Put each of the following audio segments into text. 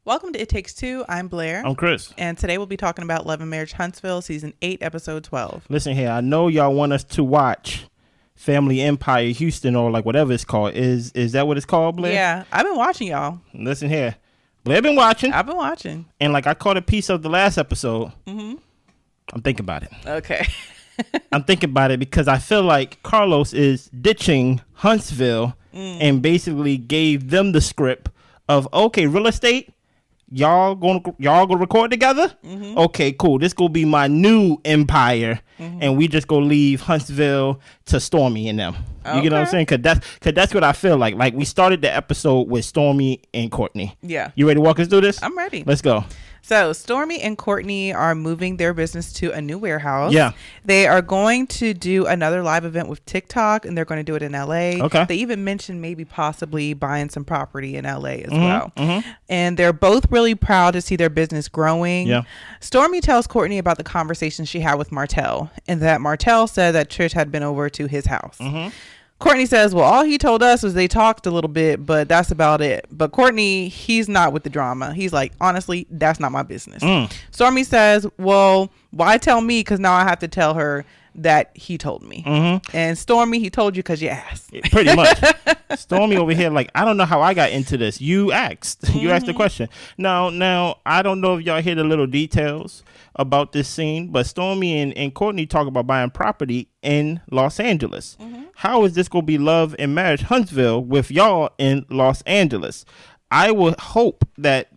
Welcome to It Takes Two. I'm Blair. I'm Chris. And today we'll be talking about Love and Marriage Huntsville, Season 8, Episode 12. Listen here, I know y'all want us to watch Family Empire Houston or like whatever it's called. Is that what it's called, Blair? Yeah, I've been watching, y'all. Listen here. Blair been watching. I've been watching. And like I caught a piece of the last episode. Mm-hmm. I'm thinking about it. Okay. I'm thinking about it because I feel like Carlos is ditching Huntsville and basically gave them the script of, okay, real estate. Y'all gonna record together? Mm-hmm. Okay, cool. This gonna be my new empire, and we just gonna leave Huntsville to Stormy and them. You get what I'm saying? Cause that's what I feel like. Like we started the episode with Stormy and Courtney. Yeah. You ready to walk us through this? I'm ready. Let's go. So Stormy and Courtney are moving their business to a new warehouse. Yeah. They are going to do another live event with TikTok, and they're going to do it in LA. Okay. They even mentioned maybe possibly buying some property in LA as well. Mm-hmm. And they're both really proud to see their business growing. Yeah. Stormy tells Courtney about the conversation she had with Martell, and that Martell said that Trish had been over to his house. Mm-hmm. Courtney says, well, all he told us was they talked a little bit, but that's about it. But Courtney, he's not with the drama. He's like, honestly, that's not my business. Stormy says, well, why tell me? Because now I have to tell her that he told me. Mm-hmm. And Stormy, he told you because you asked. Pretty much. Stormy over here like, I don't know how I got into this. You asked. You asked the question. Now, I don't know if y'all hear the little details about this scene, but Stormy and Courtney talk about buying property in Los Angeles. How is this going to be Love and Marriage Huntsville with y'all in Los Angeles? I would hope that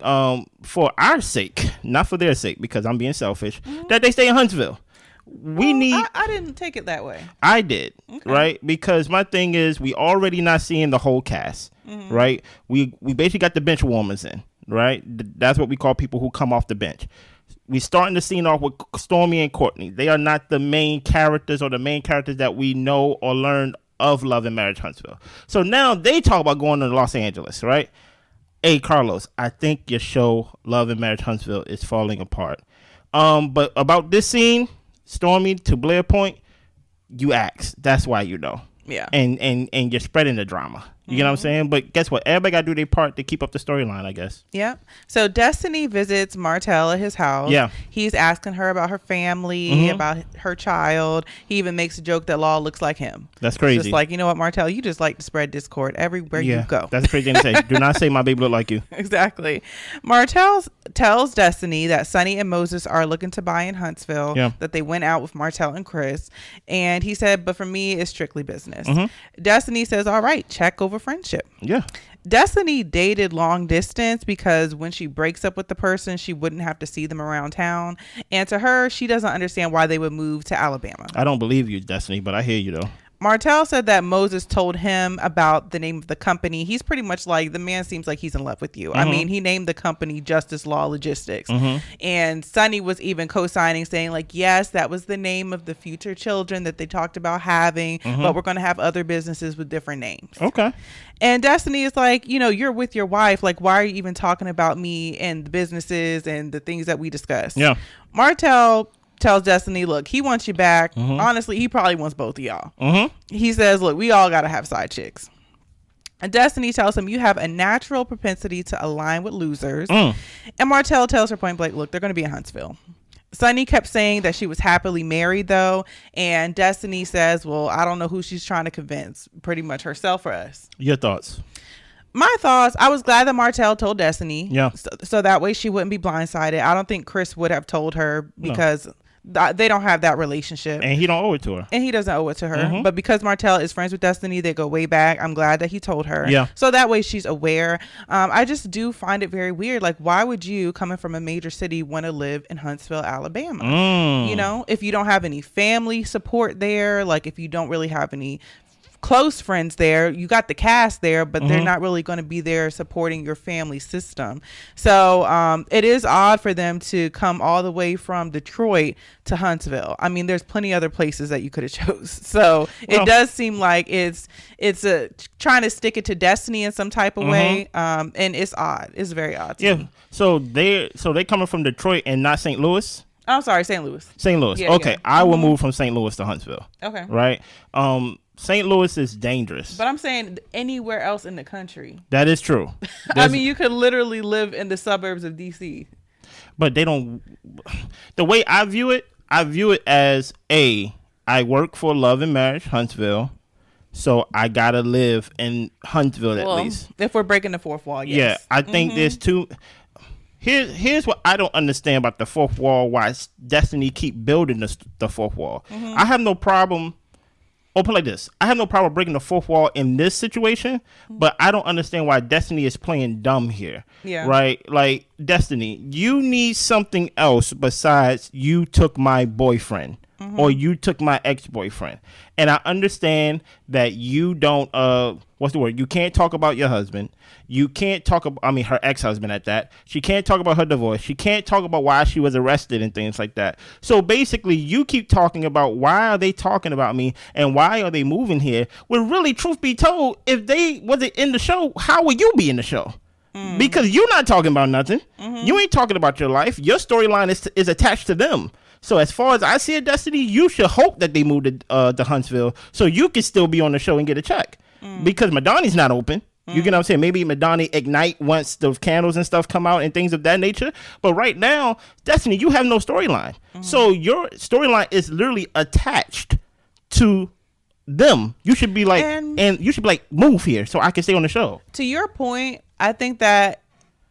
for our sake, not for their sake, because I'm being selfish, that they stay in Huntsville. I didn't take it that way. I did, right? Because my thing is we already not seeing the whole cast, right? We basically got the bench warmers in, right? That's what we call people who come off the bench. We starting the scene off with Stormy and Courtney. They are not the main characters or the main characters that we know or learned of Love and Marriage Huntsville. So now they talk about going to Los Angeles, right? Hey, Carlos, I think your show Love and Marriage Huntsville is falling apart. But about this scene, Stormy, to Blair point, you asked. That's why you know. Yeah. And you're spreading the drama. You get what I'm saying? But guess what? Everybody got to do their part to keep up the storyline, I guess. Yeah. So Destiny visits Martell at his house. Yeah. He's asking her about her family, about her child. He even makes a joke that Law looks like him. That's crazy. Just like, you know what, Martell, you just like to spread discord everywhere you go. That's crazy to say. Do not say my baby look like you. Exactly. Martell tells Destiny that Sonny and Moses are looking to buy in Huntsville, that they went out with Martell and Chris. And he said, but for me, it's strictly business. Destiny says, all right, check over friendship. Yeah. Destiny dated long distance because when she breaks up with the person, she wouldn't have to see them around town. And to her, she doesn't understand why they would move to Alabama. I don't believe you, Destiny, but I hear you though. Martell said that Moses told him about the name of the company. He's pretty much like, the man seems like he's in love with you. I mean, he named the company Justice Law Logistics. And Sonny was even co-signing, saying like, yes, that was the name of the future children that they talked about having, but we're going to have other businesses with different names. Okay. And Destiny is like, you know, you're with your wife. Like, why are you even talking about me and the businesses and the things that we discussed? Yeah. Martell tells Destiny, look, he wants you back. Honestly, he probably wants both of y'all. He says, look, we all got to have side chicks. And Destiny tells him, you have a natural propensity to align with losers. And Martell tells her point blank, look, they're going to be in Huntsville. Sonny kept saying that she was happily married, though. And Destiny says, well, I don't know who she's trying to convince, pretty much herself or us. Your thoughts? My thoughts, I was glad that Martell told Destiny. Yeah. So that way she wouldn't be blindsided. I don't think Chris would have told her because they don't have that relationship. And he don't owe it to her. And he doesn't owe it to her. But because Martell is friends with Destiny, they go way back. I'm glad that he told her. Yeah. So that way she's aware. I just do find it very weird. Like, why would you, coming from a major city, want to live in Huntsville, Alabama? You know, if you don't have any family support there, like if you don't really have any close friends there, you got the cast there, but they're not really going to be there supporting your family system. So it is odd for them to come all the way from Detroit to Huntsville. I mean, there's plenty other places that you could have chose. So it does seem like it's trying to stick it to Destiny in some type of way, and it's odd. It's very odd to me. So they coming from Detroit and not St. Louis. I'm sorry, St. Louis. St. Louis. Yeah, okay, yeah. I will move from St. Louis to Huntsville. Okay. Right. St. Louis is dangerous. But I'm saying anywhere else in the country. That is true. I mean, you could literally live in the suburbs of DC. But they don't. The way I view it as I work for Love and Marriage, Huntsville. So I gotta live in Huntsville at least. If we're breaking the fourth wall, yes. Yeah, I think there's two. Here's what I don't understand about the fourth wall. Why Destiny keep building the fourth wall? I have no problem. Or put it like this: I have no problem breaking the fourth wall in this situation, but I don't understand why Destiny is playing dumb here. Yeah. Right? Like, Destiny, you need something else besides you took my boyfriend. Or you took my ex-boyfriend. And I understand that you don't, what's the word? You can't talk about your husband. You can't talk about, her ex-husband at that. She can't talk about her divorce. She can't talk about why she was arrested and things like that. So basically, you keep talking about why are they talking about me and why are they moving here? When really, truth be told, if they wasn't in the show, how would you be in the show? Because you're not talking about nothing. You ain't talking about your life. Your storyline is attached to them. So as far as I see it, Destiny, you should hope that they move to Huntsville so you can still be on the show and get a check. Because Madani's not open. You get what I'm saying? Maybe Madani ignite once the candles and stuff come out and things of that nature. But right now, Destiny, you have no storyline. So your storyline is literally attached to them. You should be like, and you should be like, move here so I can stay on the show. To your point, I think that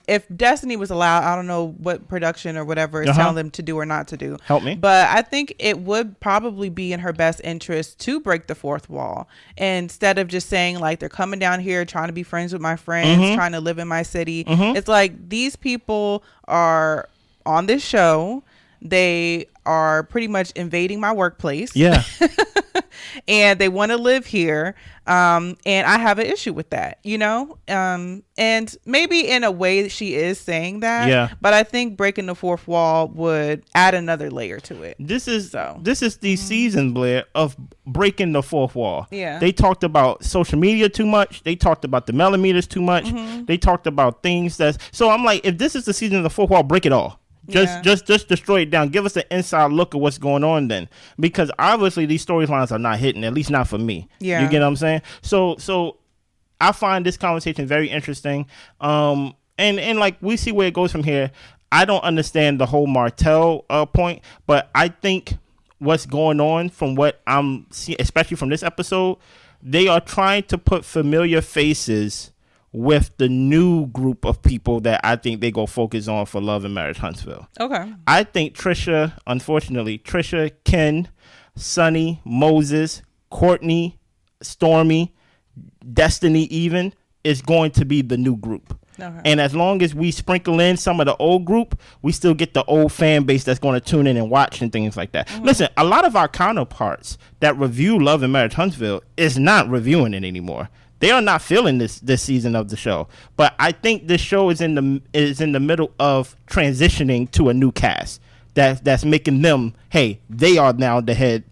if Destiny was allowed, I don't know what production or whatever is telling them to do or not to do. Help me. But I think it would probably be in her best interest to break the fourth wall. Instead of just saying like, they're coming down here trying to be friends with my friends, trying to live in my city. It's like, these people are on this show. They are pretty much invading my workplace. Yeah. And they want to live here. And I have an issue with that, and maybe in a way she is saying that, but I think breaking the fourth wall would add another layer to it. This is the season, Blair, of breaking the fourth wall. Yeah. They talked about social media too much. They talked about the millimeters too much. They talked about things so I'm like, if this is the season of the fourth wall, break it all. Just destroy it down. Give us an inside look at what's going on then, because obviously these storylines are not hitting, at least not for me. Yeah, you get what I'm saying. So I find this conversation very interesting. And like, we see where it goes from here. I don't understand the whole Martell point, but I think what's going on from what I'm seeing, especially from this episode, they are trying to put familiar faces with the new group of people that I think they go focus on for Love and Marriage Huntsville. Okay. I think Tricia, Ken, Sonny, Moses, Courtney, Stormy, Destiny even is going to be the new group. Okay. And as long as we sprinkle in some of the old group, we still get the old fan base that's going to tune in and watch and things like that. Listen, a lot of our counterparts that review Love and Marriage Huntsville is not reviewing it anymore. They are not feeling this season of the show, but I think this show is in the middle of transitioning to a new cast that's making them, hey, they are now the head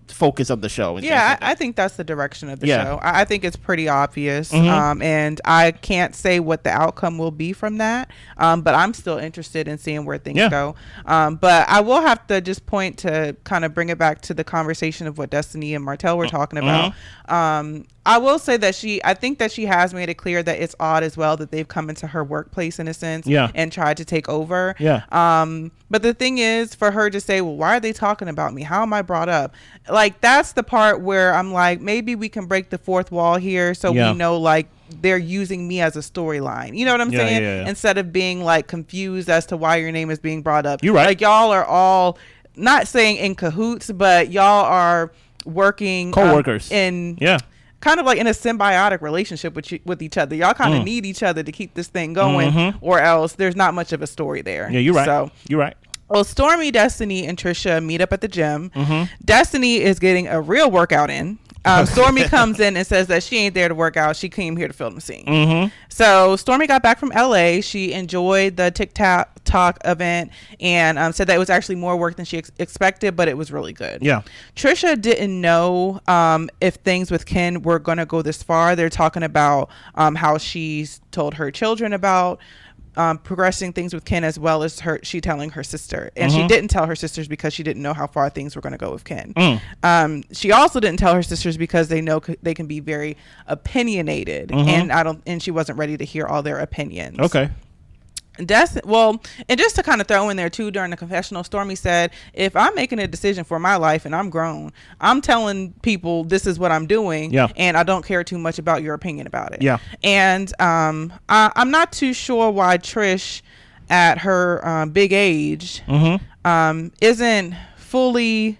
focus of the show. Yeah, I think that's the direction of the show. I think it's pretty obvious, and I can't say what the outcome will be from that, but I'm still interested in seeing where things go. But I will have to just point to kind of bring it back to the conversation of what Destiny and Martell were talking about. I will say that I think that she has made it clear that it's odd as well that they've come into her workplace in a sense and tried to take over. But the thing is, for her to say, well, why are they talking about me? How am I brought up? Like, that's the part where I'm like, maybe we can break the fourth wall here so we know, like, they're using me as a storyline. You know what I'm saying? Yeah. Instead of being, like, confused as to why your name is being brought up. You're right. Like, y'all are all, not saying in cahoots, but y'all are working. Co-workers. Kind of like in a symbiotic relationship with each other. Y'all kind of need each other to keep this thing going, or else there's not much of a story there. Yeah, you're right. So, you're right. Well, Stormy, Destiny, and Tricia meet up at the gym. Destiny is getting a real workout in. Stormy comes in and says that she ain't there to work out. She came here to film the scene. So Stormy got back from LA. She enjoyed the TikTok event and said that it was actually more work than she expected, but it was really good. Yeah. Tricia didn't know if things with Ken were going to go this far. They're talking about how she's told her children about progressing things with Ken, as well as she telling her sister. And she didn't tell her sisters because she didn't know how far things were going to go with Ken. She also didn't tell her sisters because they know they can be very opinionated, and she wasn't ready to hear all their opinions. Okay. And just to kind of throw in there too, during the confessional, Stormy said, if I'm making a decision for my life and I'm grown, I'm telling people this is what I'm doing, and I don't care too much about your opinion about it. Yeah. And I'm not too sure why Trish, at her big age, isn't fully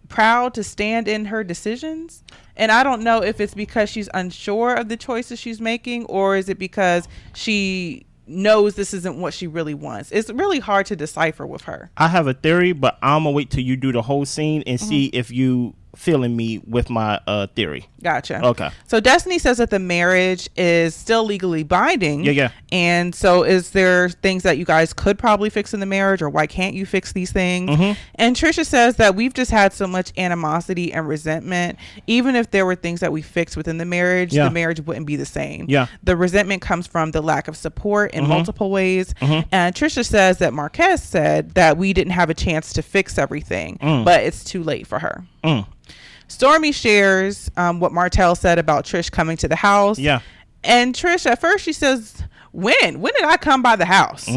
proud to stand in her decisions. And I don't know if it's because she's unsure of the choices she's making, or is it because she knows this isn't what she really wants. It's really hard to decipher with her. I have a theory, but I'm gonna wait till you do the whole scene and see if you feeling me with my theory. Gotcha. Okay. So Destiny says that the marriage is still legally binding. Yeah. And so is there things that you guys could probably fix in the marriage, or why can't you fix these things? And Tricia says that we've just had so much animosity and resentment. Even if there were things that we fixed within the marriage wouldn't be the same. Yeah. The resentment comes from the lack of support in multiple ways. And Tricia says that Marquez said that we didn't have a chance to fix everything, but it's too late for her. Stormy shares what Martell said about Trish coming to the house. Yeah. And Trish, at first, she says, when did I come by the house?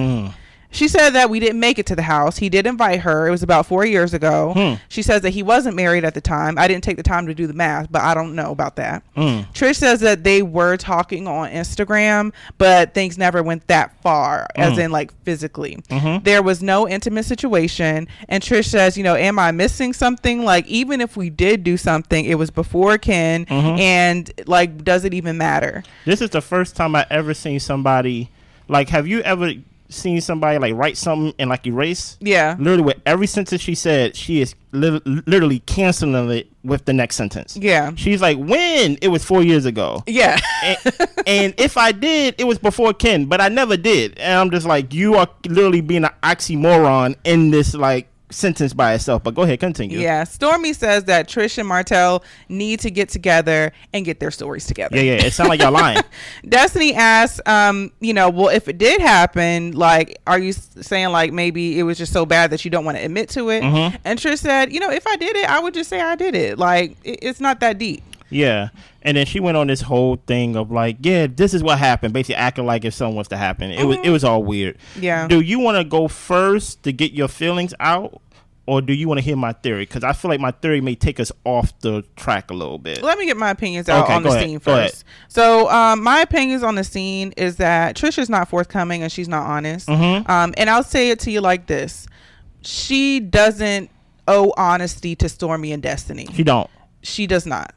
She said that we didn't make it to the house. He did invite her. It was about 4 years ago. She says that he wasn't married at the time. I didn't take the time to do the math, but I don't know about that. Trish says that they were talking on Instagram, but things never went that far, as in like physically. There was no intimate situation. And Trish says, am I missing something? Like, even if we did do something, it was before Ken, and like, does it even matter? This is the first time I ever seen somebody, like, have you ever seen somebody like write something and like erase? Yeah. Literally with every sentence she said, she is literally canceling it with the next sentence. Yeah. She's like, when? It was 4 years ago. Yeah. and if I did, it was before Ken, but I never did. And I'm just like, you are literally being an oxymoron in this like sentence by itself. But go ahead, continue. Yeah. Stormy says that Trish and Martell need to get together and get their stories together. Yeah. It sounds like y'all lying. Destiny asks, well, if it did happen, like, are you saying like maybe it was just so bad that you don't want to admit to it? And Trish said, if I did it, I would just say I did it. Like, it's not that deep. Yeah. And then she went on this whole thing of like, yeah, this is what happened, basically acting like if something was to happen. It was all weird. Yeah. Do you want to go first to get your feelings out, or do you want to hear my theory? Because I feel like my theory may take us off the track a little bit. Let me get my opinions out on the scene first. So my opinions on the scene is that Trisha's not forthcoming and she's not honest. And I'll say it to you like this. She doesn't owe honesty to Stormy and Destiny. She does not.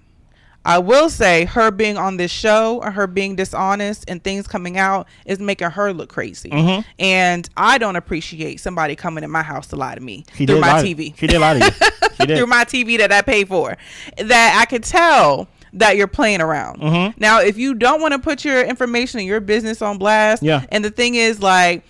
I will say her being on this show, or her being dishonest and things coming out, is making her look crazy. And I don't appreciate somebody coming in my house to lie to me through my TV. She did lie to you. She did. Through my TV that I pay for. That I could tell that you're playing around. Now, if you don't want to put your information and your business on blast, and the thing is, like,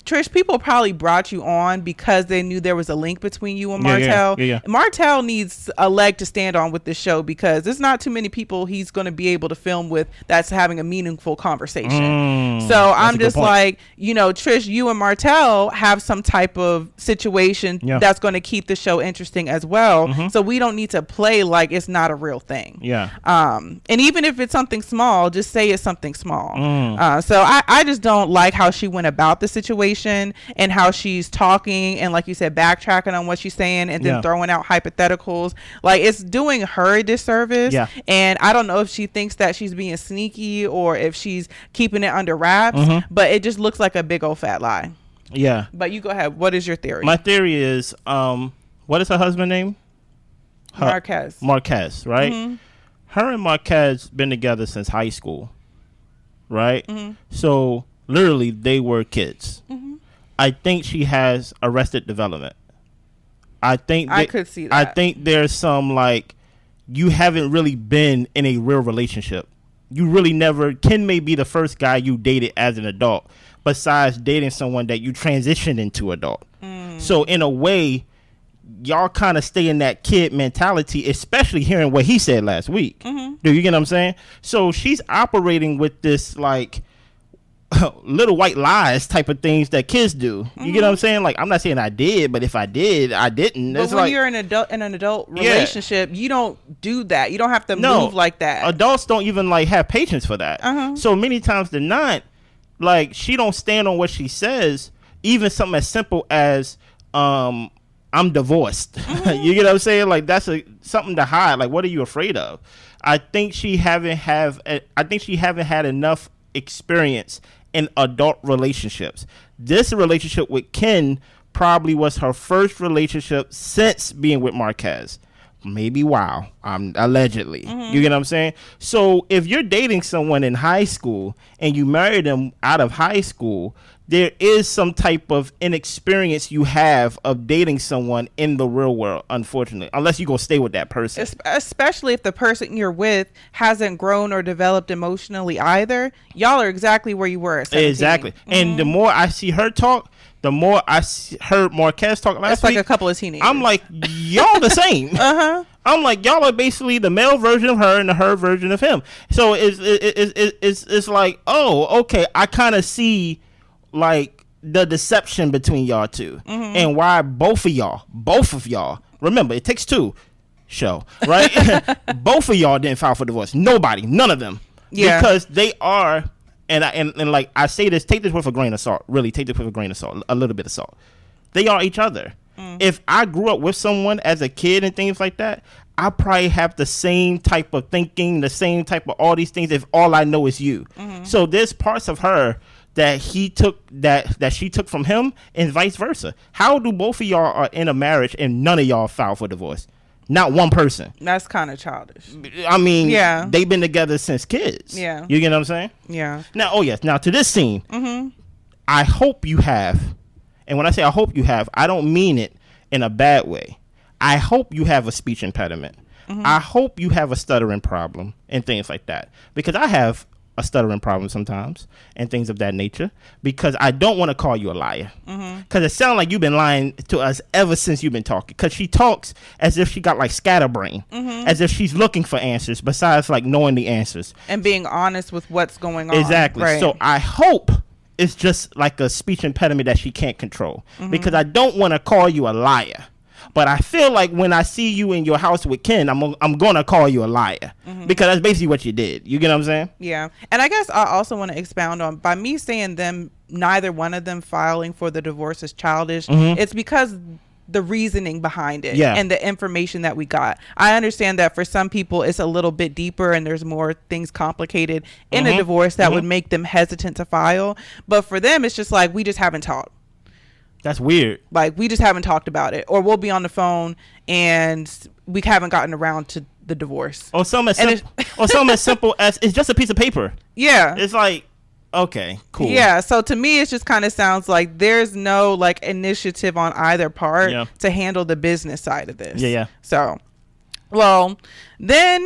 Trish, people probably brought you on because they knew there was a link between you and Martell. Martell needs a leg to stand on with this show, because there's not too many people he's going to be able to film with that's having a meaningful conversation. So I'm just like, Trish, you and Martell have some type of situation that's going to keep the show interesting as well. So we don't need to play like it's not a real thing. And even if it's something small, just say it's something small. So I just don't like how she went about the situation, and how she's talking and, like you said, backtracking on what she's saying and then throwing out hypotheticals. Like, it's doing her a disservice. And I don't know if she thinks that she's being sneaky or if she's keeping it under wraps, but it just looks like a big old fat lie. Yeah. But you go ahead. What is your theory? My theory is, what is her husband's name? Marquez, right? Her and Marquez been together since high school, right? So literally they were kids. I think she has arrested development. I could see that. I think there's some, like, you haven't really been in a real relationship. You really never. Ken may be the first guy you dated as an adult, besides dating someone that you transitioned into adult. So in a way, y'all kind of stay in that kid mentality, especially hearing what he said last week. Do you get what I'm saying? So she's operating with this, like, little white lies type of things that kids do. You get what I'm saying? Like, I'm not saying I did, but if I did, I didn't. But it's when like, you're in an adult relationship, you don't do that. You don't have to move like that. Adults don't even like have patience for that. So many times they're not. Like, she don't stand on what she says. Even something as simple as I'm divorced. You get what I'm saying? Like, that's something to hide. Like, what are you afraid of? I think she haven't had enough experience in adult relationships. This relationship with Ken probably was her first relationship since being with Marquez. Maybe allegedly. You get what I'm saying? So if you're dating someone in high school and you marry them out of high school, there is some type of inexperience you have of dating someone in the real world, unfortunately, unless you go stay with that person. Especially if the person you're with hasn't grown or developed emotionally either. Y'all are exactly where you were at 17. Exactly. And the more I see her talk, the more I heard Marquez talk last week. It's like a couple of teenagers. I'm like, y'all the same. I'm like, y'all are basically the male version of her and the her version of him. So it's like, oh, okay, I kind of see like the deception between y'all two and why both of y'all, remember, it takes two show, right? Both of y'all didn't file for divorce. None of them. Yeah. Because they are, and like I say this, take this with a grain of salt. Really, take this with a grain of salt, a little bit of salt. They are each other. If I grew up with someone as a kid and things like that, I probably have the same type of thinking, the same type of all these things if all I know is you. So there's parts of her that she took from him and vice versa. How do both of y'all are in a marriage and none of y'all file for divorce? Not one person. That's kind of childish. I mean, yeah, they've been together since kids. Yeah. You get what I'm saying? Yeah. Now, now to this scene, I hope you have, and when I say I hope you have, I don't mean it in a bad way. I hope you have a speech impediment. I hope you have a stuttering problem and things like that. Because I have a stuttering problem sometimes and things of that nature, because I don't want to call you a liar, because it sounds like you've been lying to us ever since you've been talking, because she talks as if she got like scatterbrain, as if she's looking for answers besides like knowing the answers and being honest with what's going on. Exactly. Right. So I hope it's just like a speech impediment that she can't control, because I don't want to call you a liar. But I feel like when I see you in your house with Ken, I'm going to call you a liar, because that's basically what you did. You get what I'm saying? Yeah. And I guess I also want to expound on, by me saying neither one of them filing for the divorce is childish. It's because the reasoning behind it and the information that we got. I understand that for some people it's a little bit deeper and there's more things complicated in a divorce that would make them hesitant to file. But for them, it's just like, we just haven't talked. That's weird. Like, we just haven't talked about it, or we'll be on the phone and we haven't gotten around to the divorce. Or something as simple as it's just a piece of paper. Yeah. It's like, okay, cool. Yeah. So to me, it just kind of sounds like there's no like initiative on either part to handle the business side of this. Yeah. So, well, then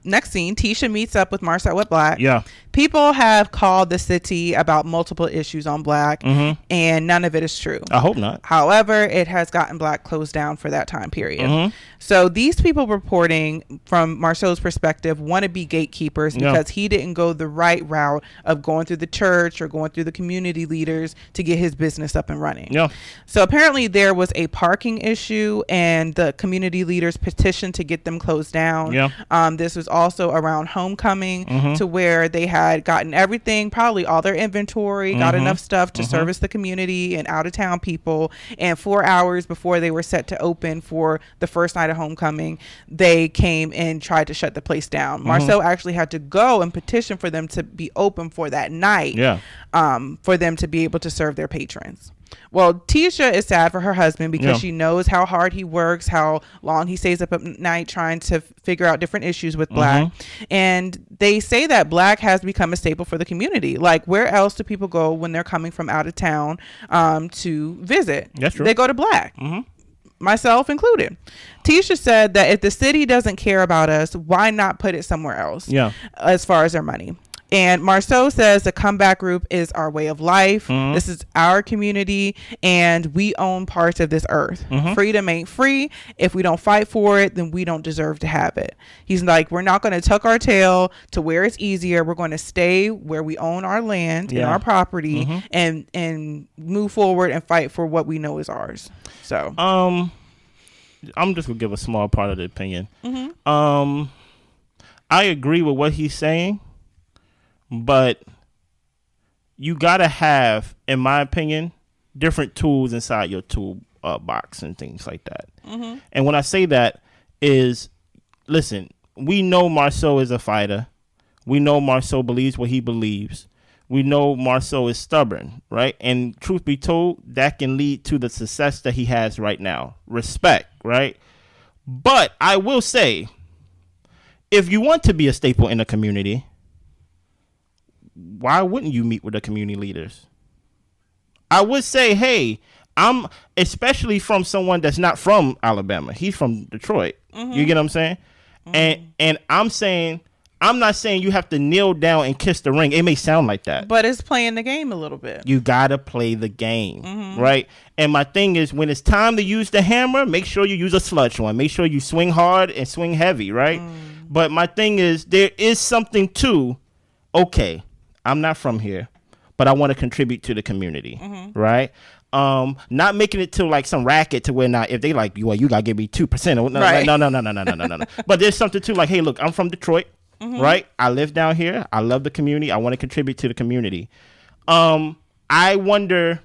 next scene, Tisha meets up with Marsau with Black. Yeah. People have called the city about multiple issues on Black, and none of it is true. I hope not. However, it has gotten Black closed down for that time period. So these people reporting from Marsau's perspective want to be gatekeepers because he didn't go the right route of going through the church or going through the community leaders to get his business up and running. Yeah. So apparently there was a parking issue and the community leaders petitioned to get them closed down. Yeah. This was also around homecoming to where they had gotten everything, probably all their inventory, got enough stuff to service the community and out of town people. And 4 hours before they were set to open for the first night of homecoming, they came and tried to shut the place down. Marsau actually had to go and petition for them to be open for that night, for them to be able to serve their patrons. Well, Tisha is sad for her husband because she knows how hard he works, how long he stays up at night trying to figure out different issues with Black. And they say that Black has become a staple for the community. Like, where else do people go when they're coming from out of town to visit? That's true. They go to Black. Myself included. Tisha said that if the city doesn't care about us, why not put it somewhere else? Yeah. As far as their money. And Marsau says the comeback group is our way of life. This is our community, and we own parts of this earth. Freedom ain't free. If we don't fight for it, then we don't deserve to have it. He's like, we're not going to tuck our tail to where it's easier. We're going to stay where we own our land and our property, and move forward and fight for what we know is ours. So I'm just gonna give a small part of the opinion. I agree with what he's saying, but you gotta have, in my opinion, different tools inside your tool box and things like that. And when I say that is, listen, we know Marsau is a fighter. We know Marsau believes what he believes. We know Marsau is stubborn, right? And truth be told, that can lead to the success that he has right now. Respect, right? But I will say, if you want to be a staple in a community, why wouldn't you meet with the community leaders? I would say, hey, I'm especially from someone that's not from Alabama. He's from Detroit. You get what I'm saying? And I'm saying, I'm not saying you have to kneel down and kiss the ring. It may sound like that, but it's playing the game a little bit. You gotta play the game, right? And my thing is, when it's time to use the hammer, make sure you use a sludge one. Make sure you swing hard and swing heavy, right? But my thing is, there is something to, okay, I'm not from here, but I want to contribute to the community, right? Not making it to like some racket to where now if they like, well, you gotta give me 2%. No. But there's something to like, hey, look, I'm from Detroit, right? I live down here. I love the community. I want to contribute to the community. I wonder,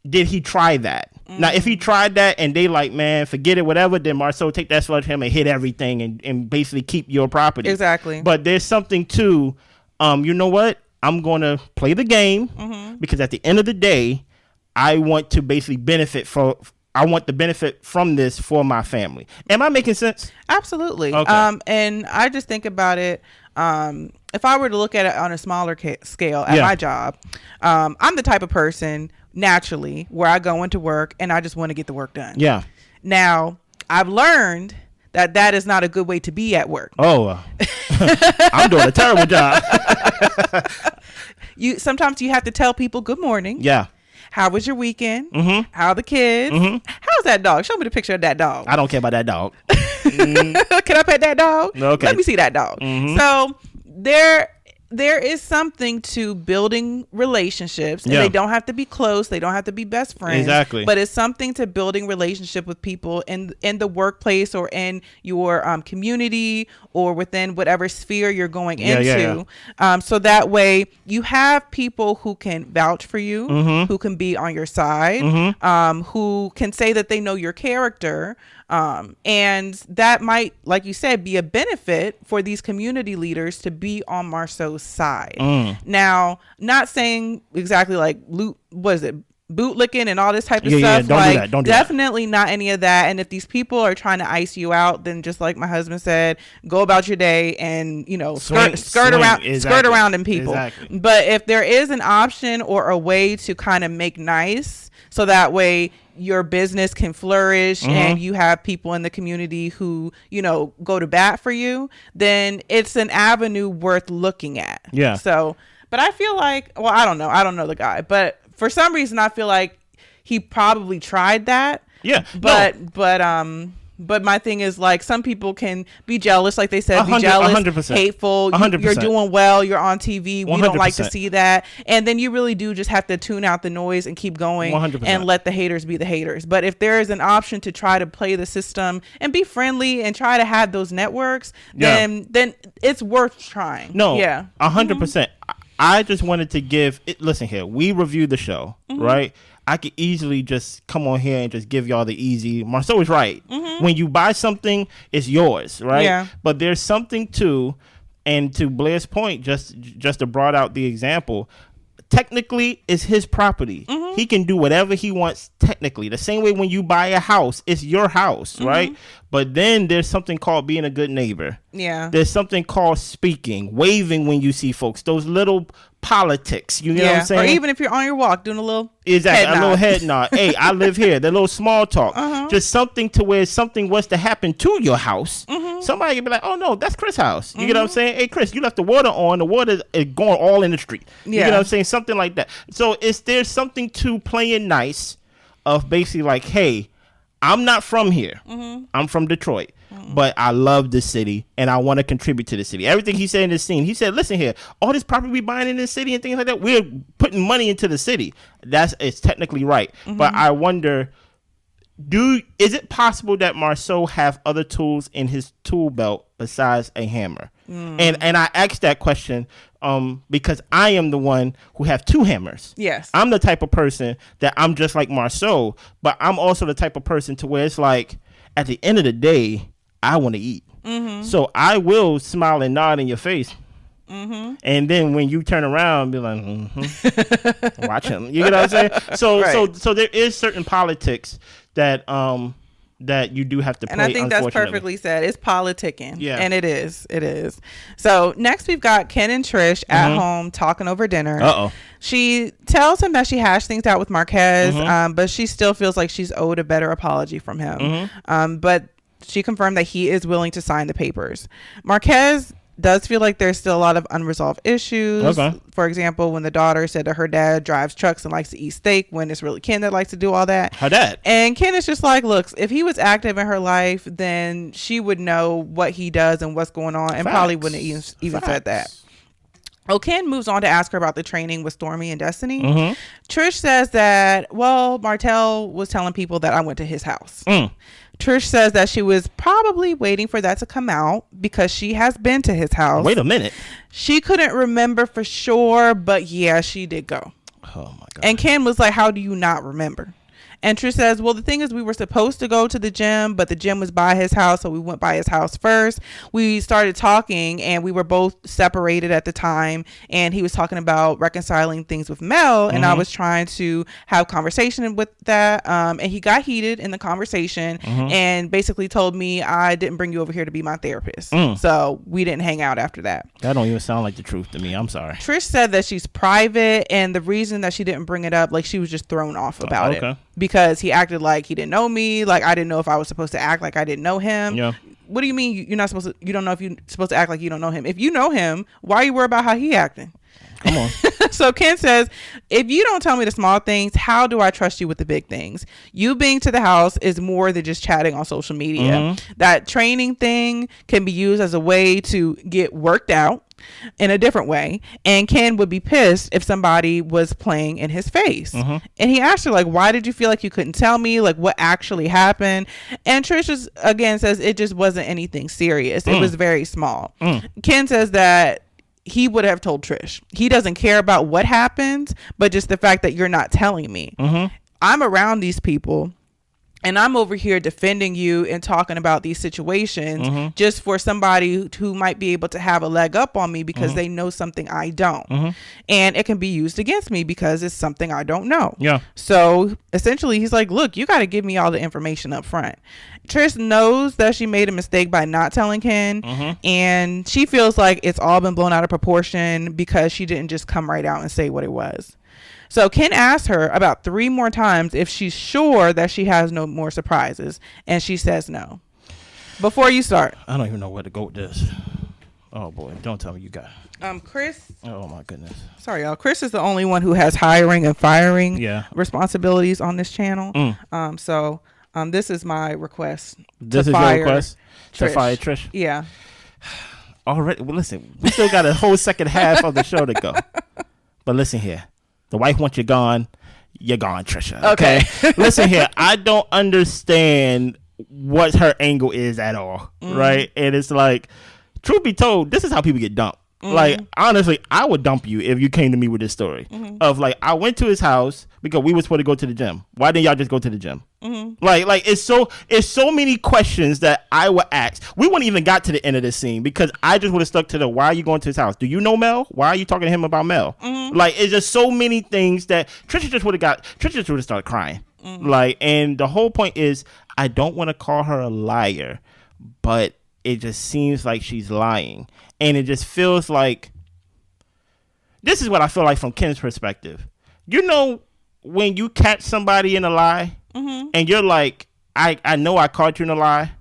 did he try that? Now, if he tried that and they like, man, forget it, whatever, then Marsau take that sledgehammer and hit everything and basically keep your property. Exactly. But there's something to, you know what? I'm going to play the game because at the end of the day, I want to basically I want the benefit from this for my family. Am I making sense? Absolutely. Okay. And I just think about it. If I were to look at it on a smaller scale at my job, I'm the type of person naturally where I go into work and I just want to get the work done. Yeah. Now, I've learned that is not a good way to be at work. Oh, I'm doing a terrible job. Sometimes you have to tell people good morning. Yeah. How was your weekend? How are the kids? How's that dog? Show me the picture of that dog. I don't care about that dog. Can I pet that dog? Okay. Let me see that dog. So there is something to building relationships, and they don't have to be close. They don't have to be best friends. Exactly. But it's something to building relationship with people in the workplace or in your community or within whatever sphere you're going into. So that way you have people who can vouch for you, who can be on your side, who can say that they know your character. And that might, like you said, be a benefit for these community leaders to be on Marsau's side. Now, not saying exactly like bootlicking and all this type of stuff. Don't do definitely that. Not any of that. And if these people are trying to ice you out, then just like my husband said, go about your day and skirt around in people. Exactly. But if there is an option or a way to kind of make nice, so that way your business can flourish and you have people in the community who, go to bat for you, then it's an avenue worth looking at. Yeah. So, but I feel like, well, I don't know the guy, but for some reason I feel like he probably tried that. Yeah. But my thing is, like, some people can be jealous, like they said, be jealous, 100%. Hateful. 100%. You're doing well. You're on TV. We 100%. Don't like to see that. And then you really do just have to tune out the noise and keep going 100%. And let the haters be the haters. But if there is an option to try to play the system and be friendly and try to have those networks, then it's worth trying. No, 100%. I just wanted to give it. Listen here, we reviewed the show, right? I could easily just come on here and just give y'all the easy. Marsau is right. When you buy something, it's yours, right? Yeah. But there's something to, and to Blair's point, just to brought out the example, technically it's his property. He can do whatever he wants technically. The same way when you buy a house, it's your house, right? But then there's something called being a good neighbor. Yeah. There's something called speaking, waving when you see folks. Those little politics. You know what I'm saying? Or even if you're on your walk, doing a little little head nod. Hey, I live here. The little small talk. Just something to where something was to happen to your house. Somebody could be like, oh no, that's Chris' house. You get what I'm saying? Hey Chris, you left the water on. The water is going all in the street. You get what I'm saying? Something like that. So there's something to playing nice of basically like, hey, I'm not from here. I'm from Detroit. But I love the city and I want to contribute to the city. Everything he said in this scene, he said, listen here, all this property we buying in the city and things like that, we're putting money into the city. It's technically right. But I wonder, is it possible that Marsau have other tools in his tool belt besides a hammer? And I asked that question because I am the one who have 2 hammers. Yes. I'm the type of person that I'm just like Marsau, but I'm also the type of person to where it's like, at the end of the day, I want to eat. So I will smile and nod in your face. And then when you turn around, be like, watch him. You get what I'm saying? So there is certain politics that that you do have to play. And I think that's perfectly said. It's politicking. Yeah. And it is. It is. So next we've got Ken and Trish at home talking over dinner. Uh-oh. She tells him that she hashed things out with Marquez, but she still feels like she's owed a better apology from him. But she confirmed that he is willing to sign the papers. Marquez does feel like there's still a lot of unresolved issues. Okay. For example, when the daughter said that her dad drives trucks and likes to eat steak, when it's really Ken that likes to do all that. Her dad. And Ken is just like, look, if he was active in her life, then she would know what he does and what's going on, and probably wouldn't even said that. Oh, Ken moves on to ask her about the training with Stormy and Destiny. Trish says that, well, Martell was telling people that I went to his house. Trish says that she was probably waiting for that to come out because she has been to his house. Wait a minute. She couldn't remember for sure, but yeah, she did go. Oh my God. And Ken was like, how do you not remember? And Trish says, well, the thing is, we were supposed to go to the gym, but the gym was by his house, so we went by his house first. We started talking, and we were both separated at the time, and he was talking about reconciling things with Mel, and I was trying to have conversation with that, and he got heated in the conversation and basically told me I didn't bring you over here to be my therapist. So we didn't hang out after that. That don't even sound like the truth to me. I'm sorry. Trish said that she's private, and the reason that she didn't bring it up, like, she was just thrown off about it. Because he acted like he didn't know me, like I didn't know if I was supposed to act like I didn't know him. Yeah. What do you mean you're not supposed to? You don't know if you're supposed to act like you don't know him. If you know him, why are you worried about how he acting? Come on. So Ken says, if you don't tell me the small things, how do I trust you with the big things? You being to the house is more than just chatting on social media. That training thing can be used as a way to get worked out in a different way, and Ken would be pissed if somebody was playing in his face. And he asked her, like, why did you feel like you couldn't tell me, like, what actually happened? And Trish again says it just wasn't anything serious. It was very small. Ken says that he would have told Trish. He doesn't care about what happens, but just the fact that you're not telling me. I'm around these people, and I'm over here defending you and talking about these situations just for somebody who might be able to have a leg up on me because they know something I don't. And it can be used against me because it's something I don't know. Yeah. So essentially he's like, look, you got to give me all the information up front. Trish knows that she made a mistake by not telling Ken, and she feels like it's all been blown out of proportion because she didn't just come right out and say what it was. So Ken asked her about 3 more times if she's sure that she has no more surprises, and she says no. Before you start, I don't even know where to go with this. Oh boy, don't tell me you got Chris. Oh my goodness. Sorry, y'all. Chris is the only one who has hiring and firing responsibilities on this channel. So this is my request. This is your request to fire Trish. Yeah. Already. Well, listen, we still got a whole second half of the show to go. But listen here. The wife wants you gone. You're gone, Trisha. Okay. Listen here. I don't understand what her angle is at all. Right? And it's like, truth be told, this is how people get dumped. Like, honestly, I would dump you if you came to me with this story of like, I went to his house because we were supposed to go to the gym. Why didn't y'all just go to the gym? Like it's so many questions that I would ask. We wouldn't even got to the end of this scene because I just would have stuck to the, why are you going to his house? Do you know Mel? Why are you talking to him about Mel? Like, it's just so many things that Tricia just would have started crying. Like, and the whole point is, I don't want to call her a liar, but it just seems like she's lying. And it just feels like, this is what I feel like from Ken's perspective. You know, when you catch somebody in a lie, and you're like, I know I caught you in a lie.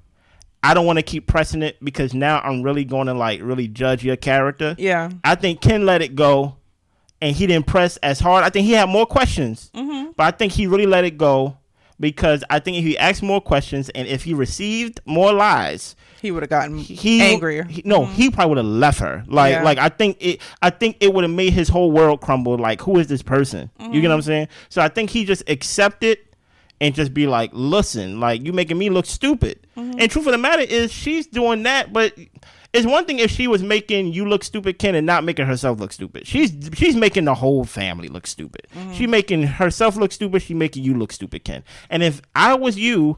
I don't want to keep pressing it because now I'm really going to like really judge your character. Yeah. I think Ken let it go and he didn't press as hard. I think he had more questions, but I think he really let it go because I think if he asked more questions and if he received more lies, he would have gotten angrier. He probably would have left her. Like I think it would have made his whole world crumble. Like, who is this person? You get what I'm saying? So I think he just accepted and just be like, listen, like, you making me look stupid. And truth of the matter is she's doing that, but it's one thing if she was making you look stupid, Ken, and not making herself look stupid. She's making the whole family look stupid. She making herself look stupid. She making you look stupid, Ken. And if I was you,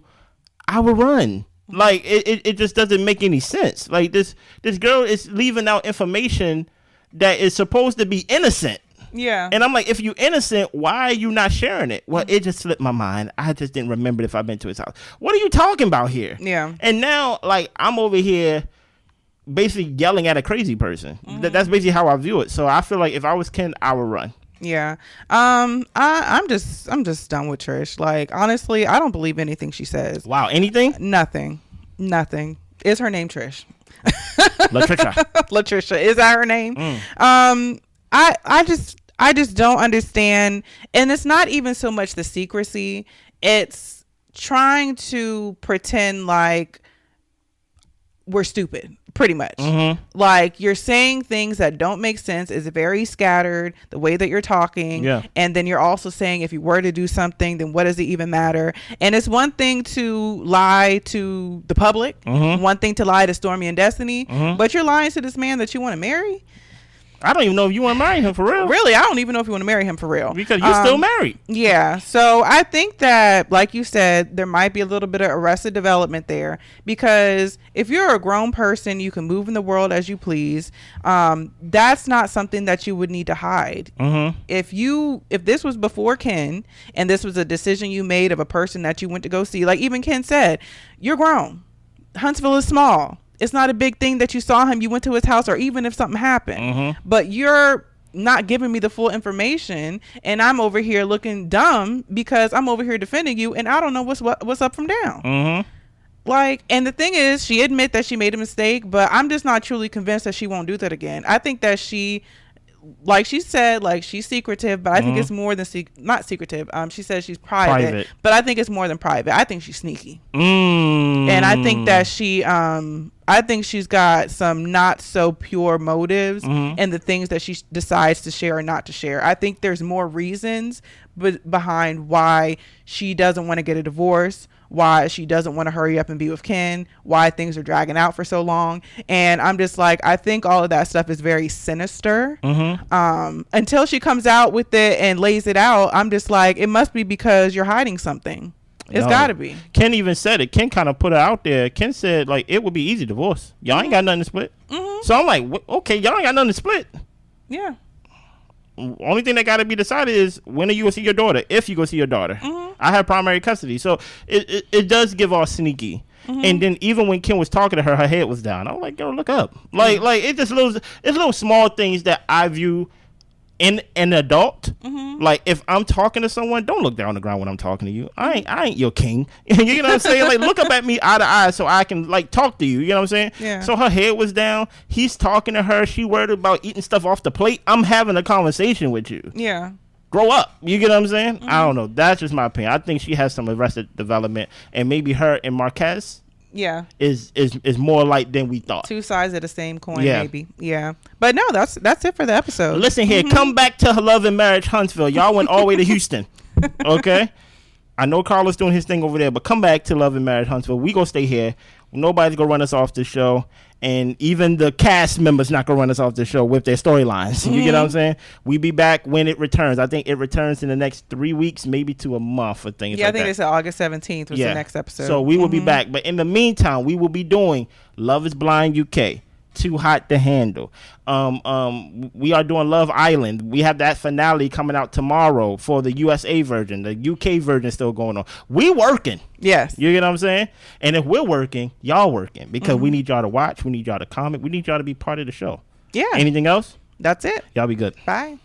I would run. Like, it just doesn't make any sense. Like, this girl is leaving out information that is supposed to be innocent. Yeah. And I'm like, if you innocent, why are you not sharing it? Well, it just slipped my mind. I just didn't remember if I've been to his house. What are you talking about here? Yeah. And now, like, I'm over here basically yelling at a crazy person. That's basically how I view it. So I feel like if I was Ken, I would run. Yeah. I'm just done with Trish. Like, honestly, I don't believe anything she says. Wow. Anything? Nothing. Is her name Trish? LaTricia. LaTricia. Is that her name? I just don't understand. And it's not even so much the secrecy. It's trying to pretend like we're stupid, pretty much. Like, you're saying things that don't make sense. It's very scattered, the way that you're talking. Yeah. And then you're also saying if you were to do something, then what does it even matter? And it's one thing to lie to the public, one thing to lie to Stormy and Destiny, but you're lying to this man that you want to marry. I don't even know if you want to marry him for real. Really, I don't even know if you want to marry him for real. Because you're still married. Yeah. So I think that, like you said, there might be a little bit of Arrested Development there. Because if you're a grown person, you can move in the world as you please. That's not something that you would need to hide. If this was before Ken, and this was a decision you made of a person that you went to go see, like even Ken said, you're grown. Huntsville is small. It's not a big thing that you saw him, you went to his house, or even if something happened. But you're not giving me the full information, and I'm over here looking dumb because I'm over here defending you, and I don't know what's up from down. Like, and the thing is, she admit that she made a mistake, but I'm just not truly convinced that she won't do that again. I think that she, like she said, like, she's secretive, but I think it's more than not secretive. She says she's private, but I think it's more than private. I think she's sneaky, and I think that I think she's got some not so pure motives in the things that she decides to share or not to share. I think there's more reasons behind why she doesn't want to get a divorce, why she doesn't want to hurry up and be with Ken, why things are dragging out for so long. And I'm just like, I think all of that stuff is very sinister. Until she comes out with it and lays it out, I'm just like, it must be because you're hiding something. It's gotta be. Ken even said it. Ken kind of put it out there. Ken said, like, it would be easy divorce. Y'all ain't got nothing to split. So I'm like, okay, y'all ain't got nothing to split. Yeah. Only thing that got to be decided is when are you going to see your daughter, if you go see your daughter. I have primary custody. So it does give off sneaky. And then even when Ken was talking to her, her head was down. I'm like, girl, look up. Like it's just little small things that I view in an adult. Like, if I'm talking to someone, don't look down on the ground when I'm talking to you. I ain't your king. You know what I'm saying? Like, look up at me eye to eye so I can, like, talk to you. You know what I'm saying? Yeah. So her head was down. He's talking to her. She worried about eating stuff off the plate. I'm having a conversation with you. Yeah. Grow up. You get what I'm saying? I don't know. That's just my opinion. I think she has some Arrested Development, and maybe her and Marquez is more like than we thought. Two sides of the same coin, maybe. Yeah. But no, that's it for the episode. Listen here, come back to Love and Marriage Huntsville. Y'all went all the way to Houston. Okay? I know Carlos doing his thing over there, but come back to Love and Marriage Huntsville. We gonna stay here. Nobody's gonna run us off the show. And even the cast members not gonna run us off the show with their storylines. You get what I'm saying? We be back when it returns. I think it returns in the next 3 weeks, maybe to a month or things like that. Yeah, I think they said August 17th was the next episode. So we will be back. But in the meantime, we will be doing Love is Blind UK, too hot to handle. We are doing Love Island. We have that finale coming out tomorrow for the USA version. The UK version is still going on. We working. Yes. You get what I'm saying? And if we're working, y'all working, because we need y'all to watch. We need y'all to comment. We need y'all to be part of the show. Yeah. Anything else? That's it. Y'all be good. Bye.